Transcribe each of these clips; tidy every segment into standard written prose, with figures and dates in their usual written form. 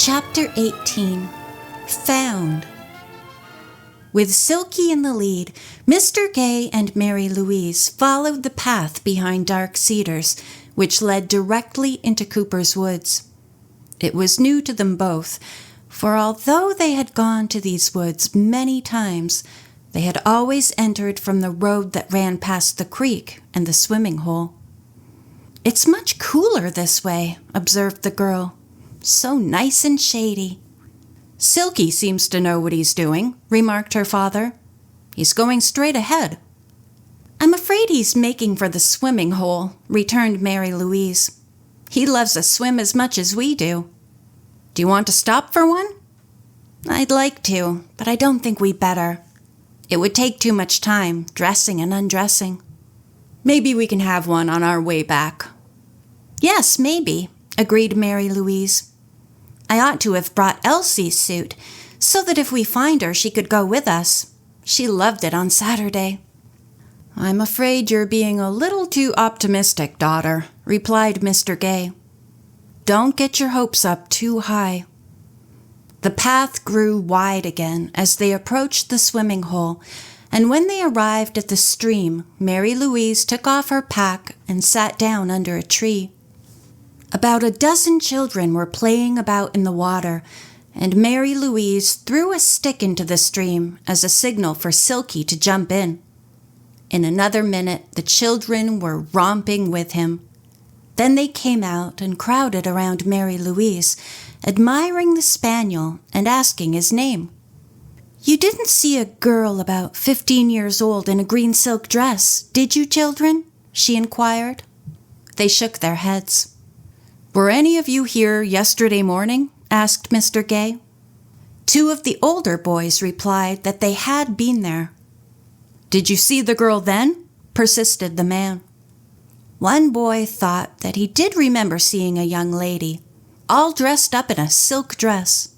Chapter 18. Found. With Silky in the lead, Mr. Gay and Mary Louise followed the path behind dark cedars, which led directly into Cooper's woods. It was new to them both, for although they had gone to these woods many times, they had always entered from the road that ran past the creek and the swimming hole. "It's much cooler this way," observed the girl. "So nice and shady." "Silky seems to know what he's doing," remarked her father. "He's going straight ahead." "I'm afraid he's making for the swimming hole," returned Mary Louise. "He loves a swim as much as we do." "Do you want to stop for one?" "I'd like to, but I don't think we better. It would take too much time, dressing and undressing." "Maybe we can have one on our way back." "Yes, maybe," agreed Mary Louise. "I ought to have brought Elsie's suit, so that if we find her, she could go with us. She loved it on Saturday." "I'm afraid you're being a little too optimistic, daughter," replied Mr. Gay. "Don't get your hopes up too high." The path grew wide again as they approached the swimming hole, and when they arrived at the stream, Mary Louise took off her pack and sat down under a tree. About a dozen children were playing about in the water, and Mary Louise threw a stick into the stream as a signal for Silky to jump in. In another minute, the children were romping with him. Then they came out and crowded around Mary Louise, admiring the spaniel and asking his name. "You didn't see a girl about 15 years old in a green silk dress, did you, children?" she inquired. They shook their heads. "Were any of you here yesterday morning?" asked Mr. Gay. Two of the older boys replied that they had been there. "Did you see the girl then?" persisted the man. One boy thought that he did remember seeing a young lady, all dressed up in a silk dress,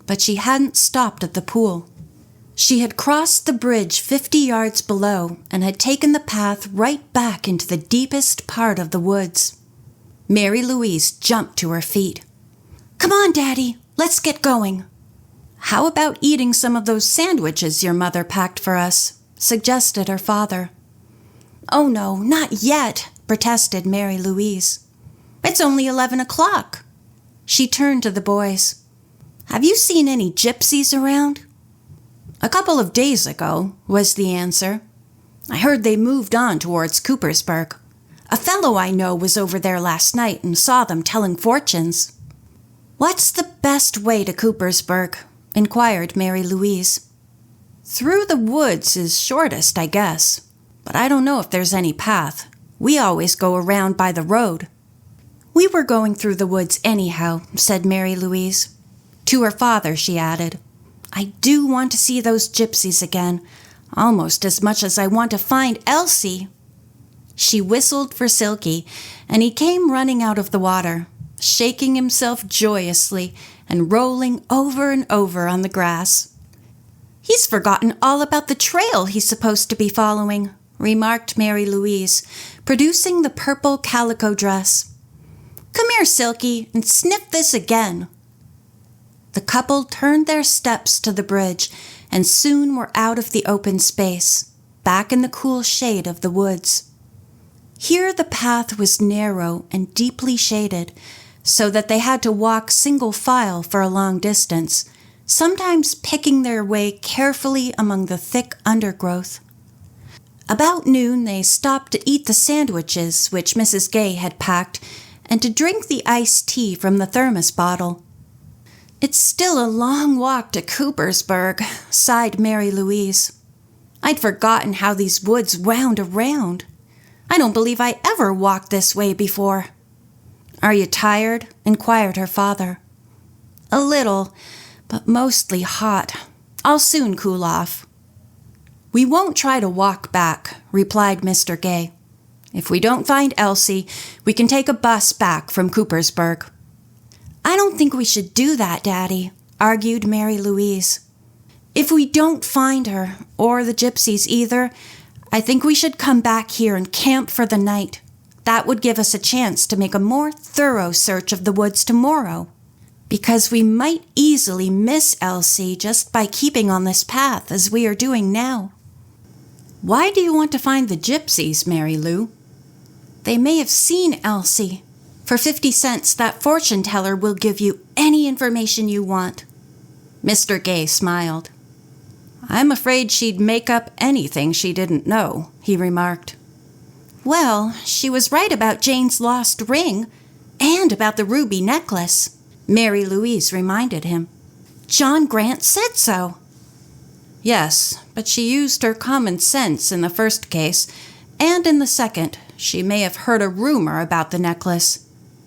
but she hadn't stopped at the pool. She had crossed the bridge 50 yards below and had taken the path right back into the deepest part of the woods. Mary Louise jumped to her feet. "Come on, Daddy, let's get going." "How about eating some of those sandwiches your mother packed for us?" suggested her father. "Oh no, not yet," protested Mary Louise. "It's only 11 o'clock. She turned to the boys. "Have you seen any gypsies around?" "A couple of days ago," was the answer. "I heard they moved on towards Coopersburg. A fellow I know was over there last night and saw them telling fortunes." "What's the best way to Coopersburg?" inquired Mary Louise. "Through the woods is shortest, I guess. But I don't know if there's any path. We always go around by the road." "We were going through the woods anyhow," said Mary Louise. To her father, she added, "I do want to see those gypsies again, almost as much as I want to find Elsie." She whistled for Silky, and he came running out of the water, shaking himself joyously and rolling over and over on the grass. "He's forgotten all about the trail he's supposed to be following," remarked Mary Louise, producing the purple calico dress. "Come here, Silky, and sniff this again." The couple turned their steps to the bridge and soon were out of the open space, back in the cool shade of the woods. Here the path was narrow and deeply shaded, so that they had to walk single file for a long distance, sometimes picking their way carefully among the thick undergrowth. About noon they stopped to eat the sandwiches which Mrs. Gay had packed and to drink the iced tea from the thermos bottle. "It's still a long walk to Coopersburg," sighed Mary Louise. "I'd forgotten how these woods wound around. I don't believe I ever walked this way before." "Are you tired?" inquired her father. "A little, but mostly hot. I'll soon cool off." "We won't try to walk back," replied Mr. Gay. "If we don't find Elsie, we can take a bus back from Coopersburg." "I don't think we should do that, Daddy," argued Mary Louise. "If we don't find her, or the gypsies either, I think we should come back here and camp for the night. That would give us a chance to make a more thorough search of the woods tomorrow." because we might easily miss Elsie just by keeping on this path as we are doing now." "Why do you want to find the gypsies, Mary Lou?" "They may have seen Elsie. For 50 cents, that fortune teller will give you any information you want." Mr. Gay smiled. "I'm afraid she'd make up anything she didn't know," he remarked. "Well, she was right about Jane's lost ring and about the ruby necklace," Mary Louise reminded him. "John Grant said so." "Yes, but she used her common sense in the first case, and in the second, she may have heard a rumor about the necklace,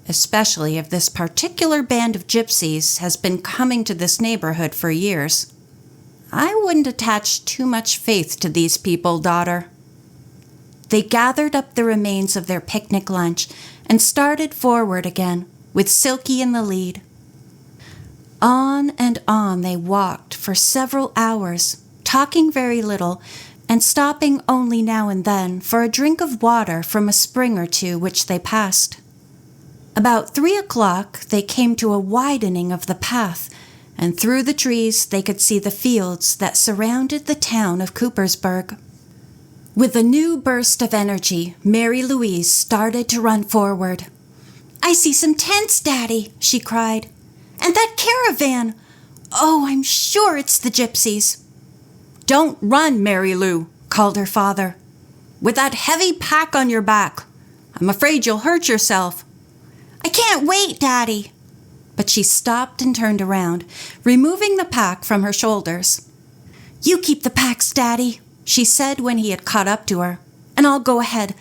especially if this particular band of gypsies has been coming to this neighborhood for years. I wouldn't attach too much faith to these people, daughter." They gathered up the remains of their picnic lunch and started forward again, with Silky in the lead. On and on they walked for several hours, talking very little, and stopping only now and then for a drink of water from a spring or two which they passed. About 3 o'clock they came to a widening of the path, and through the trees they could see the fields that surrounded the town of Coopersburg. With a new burst of energy, Mary Louise started to run forward. "I see some tents, Daddy," she cried. "And that caravan! Oh, I'm sure it's the gypsies." "Don't run, Mary Lou," called her father. "With that heavy pack on your back, I'm afraid you'll hurt yourself." "I can't wait, Daddy." But she stopped and turned around, removing the pack from her shoulders. "You keep the packs, Daddy," she said when he had caught up to her, "and I'll go ahead.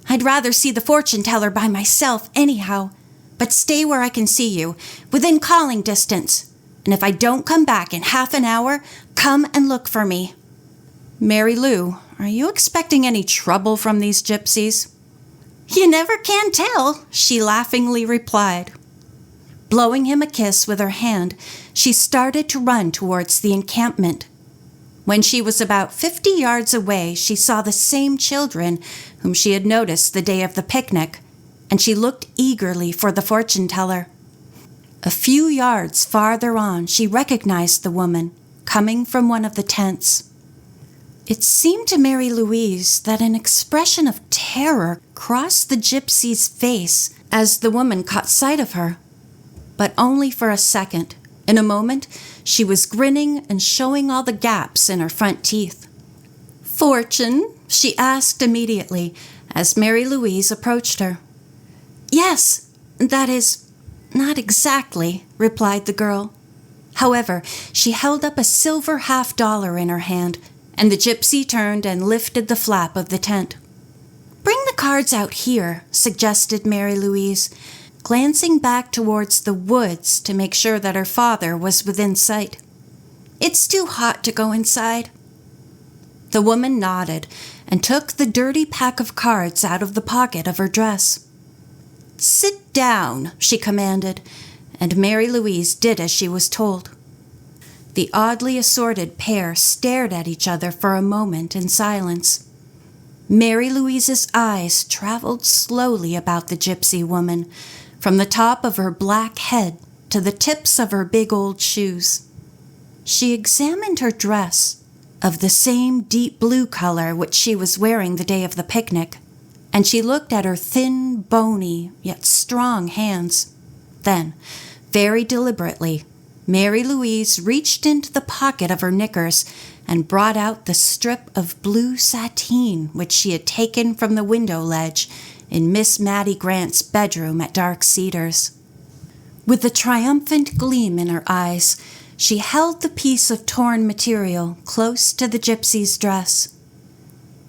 I'd rather see the fortune teller by myself anyhow, but stay where I can see you, within calling distance. And if I don't come back in half an hour, come and look for me." "Mary Lou, are you expecting any trouble from these gypsies?" "You never can tell," she laughingly replied. Blowing him a kiss with her hand, she started to run towards the encampment. When she was about 50 yards away, she saw the same children whom she had noticed the day of the picnic, and she looked eagerly for the fortune teller. A few yards farther on, she recognized the woman, coming from one of the tents. It seemed to Mary Louise that an expression of terror crossed the gypsy's face as the woman caught sight of her. But only for a second. In a moment, she was grinning and showing all the gaps in her front teeth. "Fortune?" she asked immediately as Mary Louise approached her. "Yes, that is, not exactly," replied the girl. However, she held up a silver $50 in her hand, and the gypsy turned and lifted the flap of the tent. "Bring the cards out here," suggested Mary Louise, glancing back towards the woods to make sure that her father was within sight. "It's too hot to go inside." The woman nodded and took the dirty pack of cards out of the pocket of her dress. "Sit down," she commanded, and Mary Louise did as she was told. The oddly assorted pair stared at each other for a moment in silence. Mary Louise's eyes traveled slowly about the gypsy woman, from the top of her black head to the tips of her big old shoes. She examined her dress, of the same deep blue color which she was wearing the day of the picnic, and she looked at her thin, bony, yet strong hands. Then, very deliberately, Mary Louise reached into the pocket of her knickers and brought out the strip of blue sateen which she had taken from the window ledge in Miss Mattie Grant's bedroom at Dark Cedars. With a triumphant gleam in her eyes, she held the piece of torn material close to the gypsy's dress.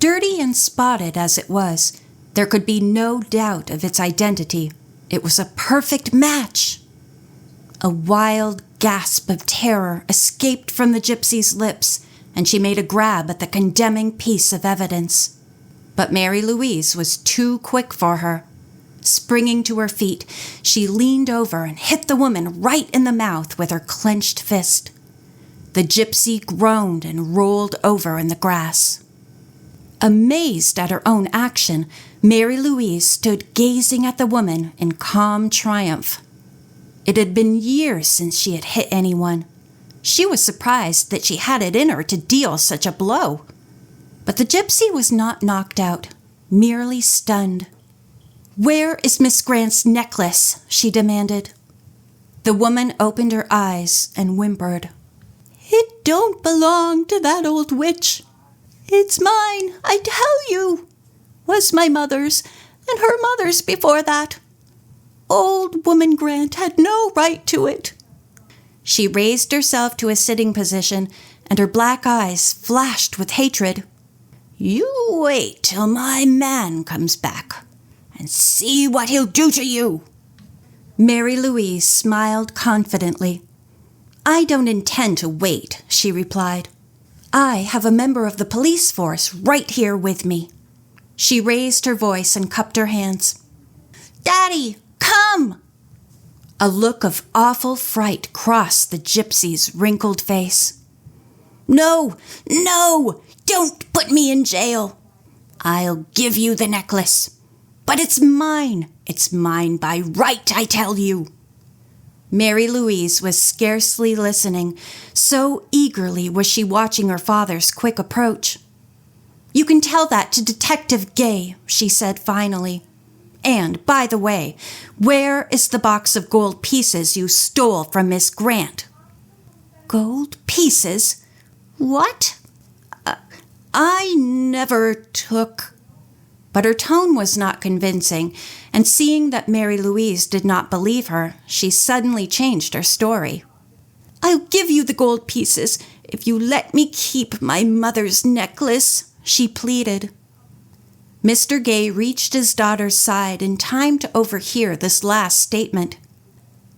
Dirty and spotted as it was, there could be no doubt of its identity. It was a perfect match. A wild gasp of terror escaped from the gypsy's lips, and she made a grab at the condemning piece of evidence. But Mary Louise was too quick for her. Springing to her feet, she leaned over and hit the woman right in the mouth with her clenched fist. The gypsy groaned and rolled over in the grass. Amazed at her own action, Mary Louise stood gazing at the woman in calm triumph. It had been years since she had hit anyone. She was surprised that she had it in her to deal such a blow. But the gypsy was not knocked out, merely stunned. "Where is Miss Grant's necklace?" she demanded. The woman opened her eyes and whimpered. "It don't belong to that old witch. It's mine, I tell you. Was my mother's, and her mother's before that. Old woman Grant had no right to it." She raised herself to a sitting position, and her black eyes flashed with hatred. "You wait till my man comes back, and see what he'll do to you." Mary Louise smiled confidently. "I don't intend to wait," she replied. "I have a member of the police force right here with me." She raised her voice and cupped her hands. "Daddy, come!" A look of awful fright crossed the gypsy's wrinkled face. "No, no, don't put me in jail. I'll give you the necklace. But it's mine. It's mine by right, I tell you." Mary Louise was scarcely listening, so eagerly was she watching her father's quick approach. "You can tell that to Detective Gay," she said finally. "And, by the way, where is the box of gold pieces you stole from Miss Grant?" "Gold pieces? What? I never took—" But her tone was not convincing, and seeing that Mary Louise did not believe her, she suddenly changed her story. "I'll give you the gold pieces if you let me keep my mother's necklace," she pleaded. Mr. Gay reached his daughter's side in time to overhear this last statement.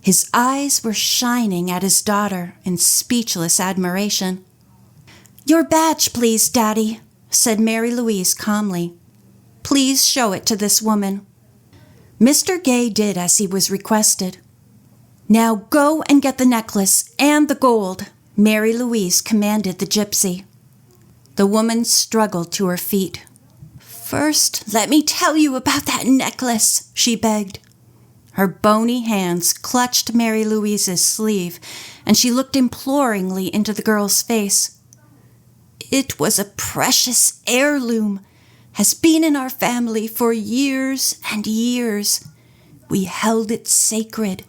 His eyes were shining at his daughter in speechless admiration. "Your badge, please, Daddy," said Mary Louise calmly. "Please show it to this woman." Mr. Gay did as he was requested. "Now go and get the necklace and the gold," Mary Louise commanded the gypsy. The woman struggled to her feet. "First, let me tell you about that necklace," she begged. Her bony hands clutched Mary Louise's sleeve, and she looked imploringly into the girl's face. "It was a precious heirloom, has been in our family for years and years. We held it sacred.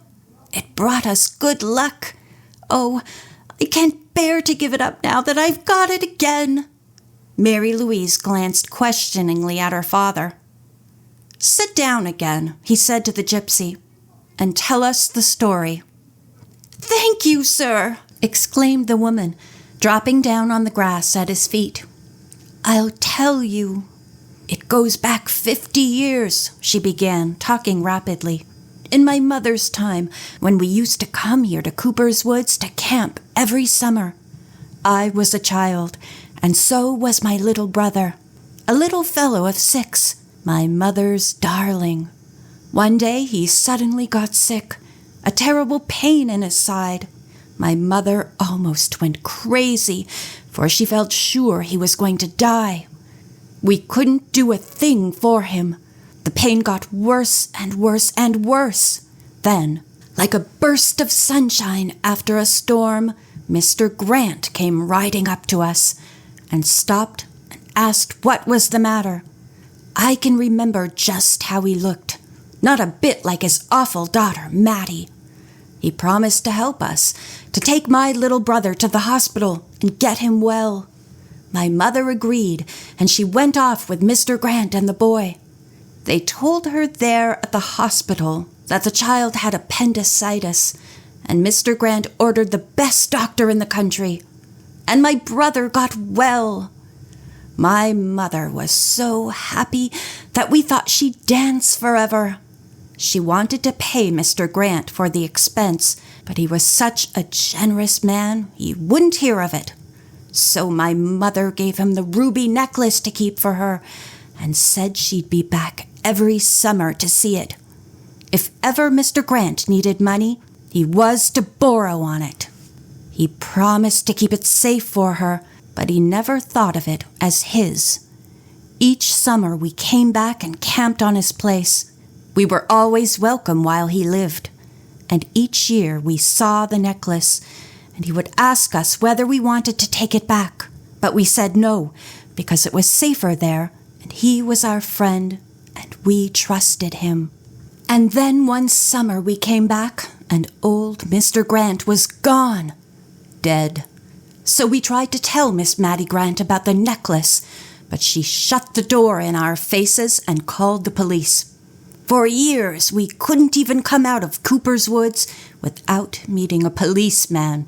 It brought us good luck. Oh, I can't bear to give it up now that I've got it again." Mary Louise glanced questioningly at her father. "Sit down again," he said to the gypsy, "and tell us the story." "Thank you, sir," exclaimed the woman, dropping down on the grass at his feet. "I'll tell you. It goes back 50 years, she began, talking rapidly. "In my mother's time, when we used to come here to Cooper's Woods to camp every summer. I was a child, and so was my little brother, a little fellow of 6, my mother's darling. One day he suddenly got sick, a terrible pain in his side. My mother almost went crazy, for she felt sure he was going to die. We couldn't do a thing for him. The pain got worse and worse and worse. Then, like a burst of sunshine after a storm, Mr. Grant came riding up to us and stopped and asked what was the matter. I can remember just how he looked, not a bit like his awful daughter, Mattie. He promised to help us, to take my little brother to the hospital and get him well. My mother agreed, and she went off with Mr. Grant and the boy. They told her there at the hospital that the child had appendicitis, and Mr. Grant ordered the best doctor in the country. And my brother got well. My mother was so happy that we thought she'd dance forever. She wanted to pay Mr. Grant for the expense, but he was such a generous man he wouldn't hear of it. So my mother gave him the ruby necklace to keep for her and said she'd be back every summer to see it. If ever Mr. Grant needed money, he was to borrow on it. He promised to keep it safe for her, but he never thought of it as his. Each summer we came back and camped on his place. We were always welcome while he lived. and each year we saw the necklace, and he would ask us whether we wanted to take it back, but we said no, because it was safer there, and he was our friend, and we trusted him. And then one summer we came back, and old Mr. Grant was gone, dead. So we tried to tell Miss Mattie Grant about the necklace, but she shut the door in our faces and called the police. For years, we couldn't even come out of Cooper's Woods without meeting a policeman.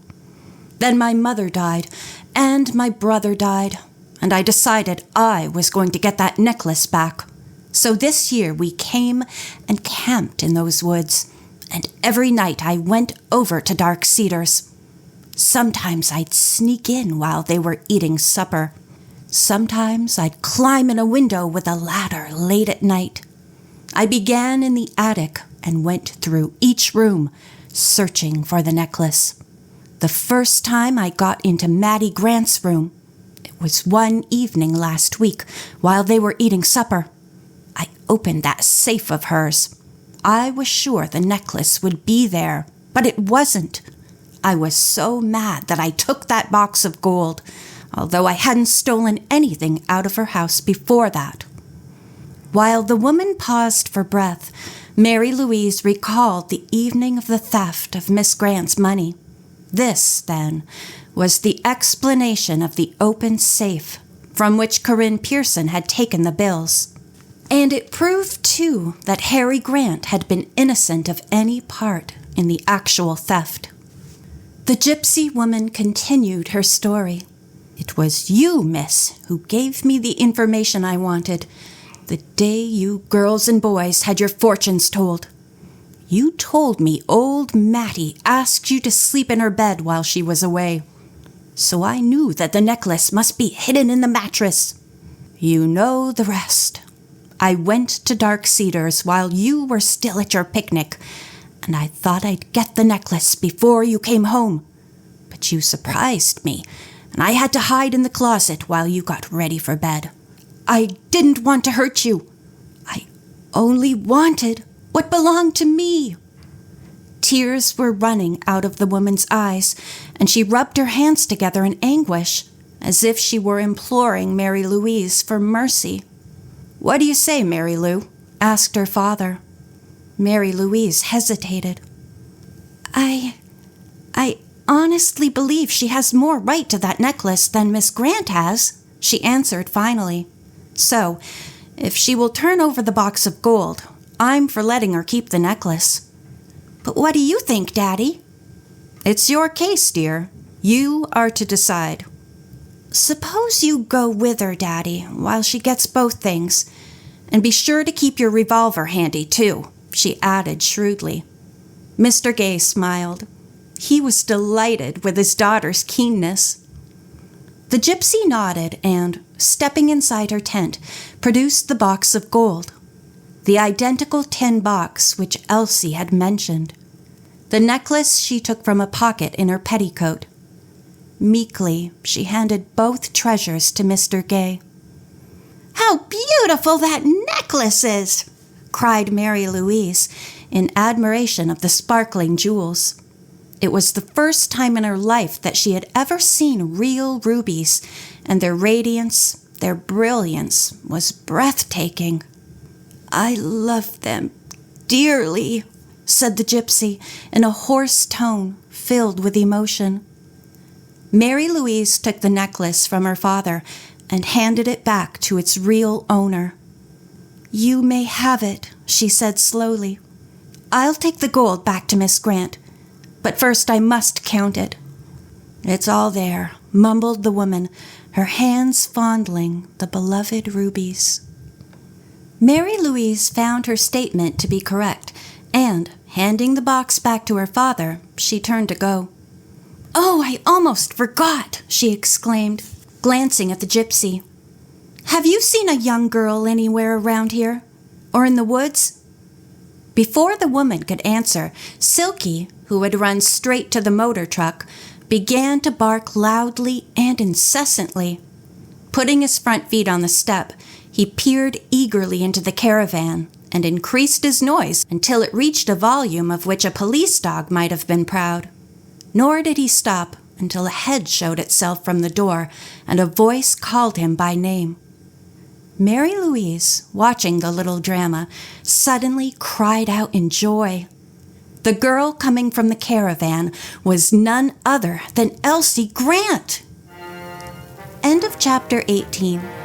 Then my mother died, and my brother died, and I decided I was going to get that necklace back. So this year we came and camped in those woods, and every night I went over to Dark Cedars. Sometimes I'd sneak in while they were eating supper. Sometimes I'd climb in a window with a ladder late at night. I began in the attic and went through each room, searching for the necklace. The first time I got into Mattie Grant's room, it was one evening last week while they were eating supper. I opened that safe of hers. I was sure the necklace would be there, but it wasn't. I was so mad that I took that box of gold, although I hadn't stolen anything out of her house before that. While the woman paused for breath, Mary Louise recalled the evening of the theft of Miss Grant's money. This, then, was the explanation of the open safe from which Corinne Pearson had taken the bills. And it proved, too, that Harry Grant had been innocent of any part in the actual theft. The gypsy woman continued her story. "It was you, miss, who gave me the information I wanted, the day you girls and boys had your fortunes told. You told me old Mattie asked you to sleep in her bed while she was away. So I knew that the necklace must be hidden in the mattress. You know the rest. I went to Dark Cedars while you were still at your picnic, and I thought I'd get the necklace before you came home. But you surprised me, and I had to hide in the closet while you got ready for bed. I didn't want to hurt you. I only wanted what belonged to me." Tears were running out of the woman's eyes, and she rubbed her hands together in anguish, as if she were imploring Mary Louise for mercy. "What do you say, Mary Lou?" asked her father. Mary Louise hesitated. I honestly believe she has more right to that necklace than Miss Grant has," she answered finally. "So, if she will turn over the box of gold, I'm for letting her keep the necklace." "But what do you think, Daddy?" "It's your case, dear. You are to decide." "Suppose you go with her, Daddy, while she gets both things. And be sure to keep your revolver handy, too," she added shrewdly. Mr. Gay smiled. He was delighted with his daughter's keenness. The gypsy nodded and, stepping inside her tent, produced the box of gold, the identical tin box which Elsie had mentioned. The necklace she took from a pocket in her petticoat. Meekly, she handed both treasures to Mr. Gay. "How beautiful that necklace is!" cried Mary Louise, in admiration of the sparkling jewels. It was the first time in her life that she had ever seen real rubies, and their radiance, their brilliance, was breathtaking. "I love them dearly," said the gypsy in a hoarse tone filled with emotion. Mary Louise took the necklace from her father and handed it back to its real owner. "You may have it," she said slowly. "I'll take the gold back to Miss Grant, but first I must count it." "It's all there," mumbled the woman, her hands fondling the beloved rubies. Mary Louise found her statement to be correct, and, handing the box back to her father, she turned to go. "Oh, I almost forgot," she exclaimed, glancing at the gypsy. "Have you seen a young girl anywhere around here? Or in the woods?" Before the woman could answer, Silky, who had run straight to the motor truck, began to bark loudly and incessantly. Putting his front feet on the step, He peered eagerly into the caravan and increased his noise until it reached a volume of which a police dog might have been proud. Nor did he stop until a head showed itself from the door and a voice called him by name. Mary Louise, watching the little drama, suddenly cried out in joy. The girl coming from the caravan was none other than Elsie Grant. End of chapter 18.